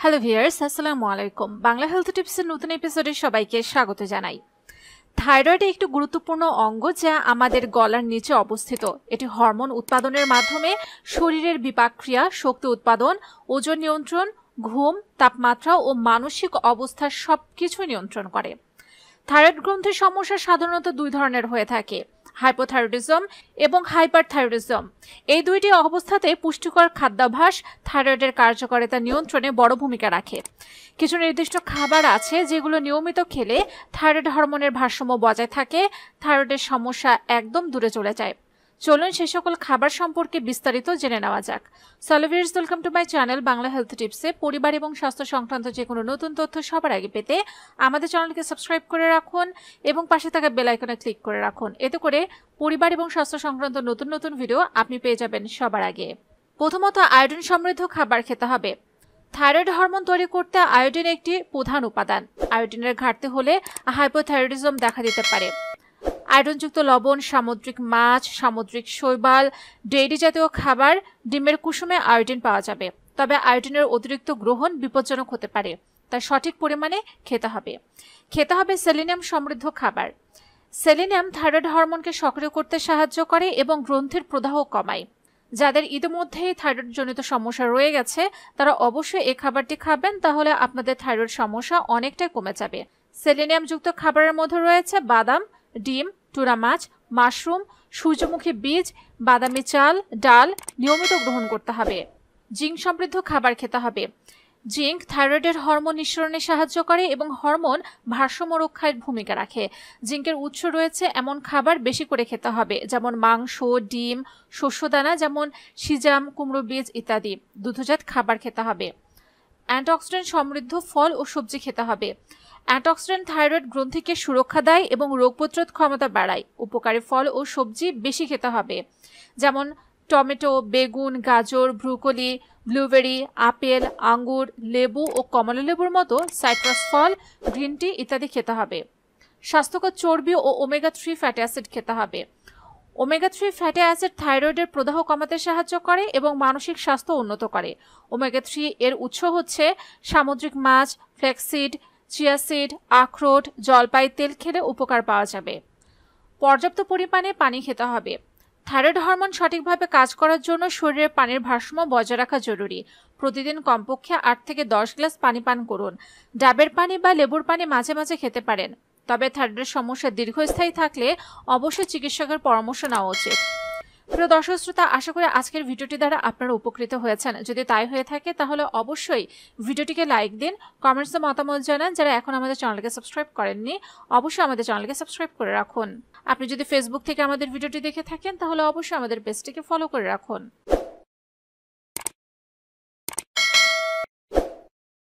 Hello viewers, আসসালামু আলাইকুম। Bangla health টিপসের নতুন এপিসোডে সবাইকে স্বাগত জানাই। থাইরয়েড একটি গুরুত্বপূর্ণ অঙ্গ যা আমাদের গলার নিচে অবস্থিত। এটি হরমোন উৎপাদনের মাধ্যমে শরীরের বিপাক ক্রিয়া, শক্তি উৎপাদন, ওজন নিয়ন্ত্রণ, ঘুম, তাপমাত্রা ও মানসিক অবস্থার সবকিছু নিয়ন্ত্রণ করে। থাইরয়েড গ্রন্থির সমস্যা সাধারণত দুই ধরনের হয়ে থাকে, হাইপোথাইরয়েডিজম এবং হাইপারথাইরয়েডিজম। এই দুইটি অবস্থাতে পুষ্টিকর খাদ্যাভ্যাস থাইরয়েডের কার্যকারিতা নিয়ন্ত্রণে বড় ভূমিকা রাখে। কিছু নির্দিষ্ট খাবার আছে যেগুলো নিয়মিত খেলে থাইরয়েড হরমোনের ভারসাম্য বজায় থাকে, থাইরয়েডের সমস্যা একদম দূরে চলে যায়। চলুন সে সকল খাবার সম্পর্কে বিস্তারিত জেনে নেওয়া যাক। Viewers, welcome to my channel Bangla health টিপসে। পরিবার এবং স্বাস্থ্য সংক্রান্ত যে কোনো নতুন তথ্য সবার আগে পেতে আমাদের চ্যানেলকে সাবস্ক্রাইব করে রাখুন এবং পাশে থাকা বেল আইকনে ক্লিক করে রাখুন। এতে করে পরিবার এবং স্বাস্থ্য সংক্রান্ত নতুন নতুন ভিডিও আপনি পেয়ে যাবেন সবার আগে। প্রথমত, আয়োডিন সমৃদ্ধ খাবার খেতে হবে। থাইরয়েড হরমোন তৈরি করতে আয়োডিন একটি প্রধান উপাদান। আয়োডিনের ঘাটতি হলে হাইপোথাইরয়েডিজম দেখা দিতে পারে। আয়রনযুক্ত লবণ, সামুদ্রিক মাছ, সামুদ্রিক শৈবাল, ডেইরি জাতীয় খাবার, ডিমের কুসুমে আয়োডিন পাওয়া যাবে। তবে আয়োডিনের অতিরিক্ত গ্রহণ বিপজ্জনক হতে পারে, তাই সঠিক পরিমাণে খেতে হবে। সেলেনিয়াম সমৃদ্ধ খাবার। সেলেনিয়াম থাইরয়েড হরমোনকে সক্রিয় করতে সাহায্য করে এবং গ্রন্থির প্রদাহ কমায়। যাদের ইতিমধ্যেই থাইরয়েড জনিত সমস্যা রয়ে গেছে তারা অবশ্যই এই খাবারটি খাবেন, তাহলে আপনাদের থাইরয়েড সমস্যা অনেকটাই কমে যাবে। সেলেনিয়ামযুক্ত খাবারের মধ্যে রয়েছে বাদাম, ডিম, টুনা মাছ, মাশরুম, সূর্যমুখী বীজ, বাদামি চাল, ডাল নিয়মিত গ্রহণ করতে হবে। জিঙ্ক সমৃদ্ধ খাবার খেতে হবে। জিঙ্ক থাইরয়েডের হরমোন নিঃসরণে সাহায্য করে এবং হরমোন ভারসাম্য রক্ষায় ভূমিকা রাখে। জিঙ্কের উৎস রয়েছে এমন খাবার বেশি করে খেতে হবে, যেমন মাংস, ডিম, শস্যদানা যেমন সিজাম, কুমড়ো বীজ ইত্যাদি। দুধজাত খাবার খেতে হবে। অ্যান্টিঅক্সিডেন্ট সমৃদ্ধ ফল ও সবজি খেতে হবে। অ্যান্টিঅক্সিডেন্ট থাইরয়েড গ্রন্থিকে সুরক্ষা দেয় এবং রোগ প্রতিরোধ ক্ষমতা বাড়ায়। উপকারী ফল ও সবজি বেশি খেতে হবে, যেমন টমেটো, বেগুন, গাজর, ব্রুকলি, ব্লুবেরি, আপেল, আঙ্গুর, লেবু ও কমলা লেবুর মতো সাইট্রাস ফল, গ্রিন টি ইত্যাদি খেতে হবে। স্বাস্থ্যকর চর্বি ও ওমেগা-3 ফ্যাটি অ্যাসিড খেতে হবে। ওমেগা-3 ফ্যাটি অ্যাসিড থাইরয়েডের প্রদাহ কমাতে সাহায্য করে এবং মানসিক স্বাস্থ্য উন্নত করে। ওমেগা-3 এর উৎস হচ্ছে সামুদ্রিক মাছ, ফ্ল্যাক্সিড, চিয়া সিড, আখরোট, জলপাই তেল খেলে উপকার পাওয়া যাবে। পর্যাপ্ত পরিমাণে পানি খেতে হবে। থাইরয়েড হরমোন সঠিকভাবে কাজ করার জন্য শরীরে পানির ভারসাম্য বজায় রাখা জরুরি। প্রতিদিন কমপক্ষে 8 থেকে 10 গ্লাস পানি পান করুন। ডাবের পানি বা লেবুর পানি মাঝে মাঝে খেতে পারেন। তবে থাইরয়েডের সমস্যা দীর্ঘস্থায়ী থাকলে অবশ্যই চিকিৎসকের পরামর্শ নেওয়া উচিত। প্রিয় দর্শক শ্রোতা, আশা করি আজকের ভিডিওটি দ্বারা আপনারা উপকৃত হয়েছেন। যদি তাই হয়ে থাকে তাহলে অবশ্যই ভিডিওটিকে লাইক দিন, কমেন্টসে মতামত জানান। যারা এখন আমাদের চ্যানেলকে সাবস্ক্রাইব করেননি অবশ্যই আমাদের চ্যানেলকে সাবস্ক্রাইব করে রাখুন। আপনি যদি ফেসবুক থেকে আমাদের ভিডিওটি দেখে থাকেন তাহলে অবশ্যই আমাদের পেজটিকে ফলো করে রাখুন।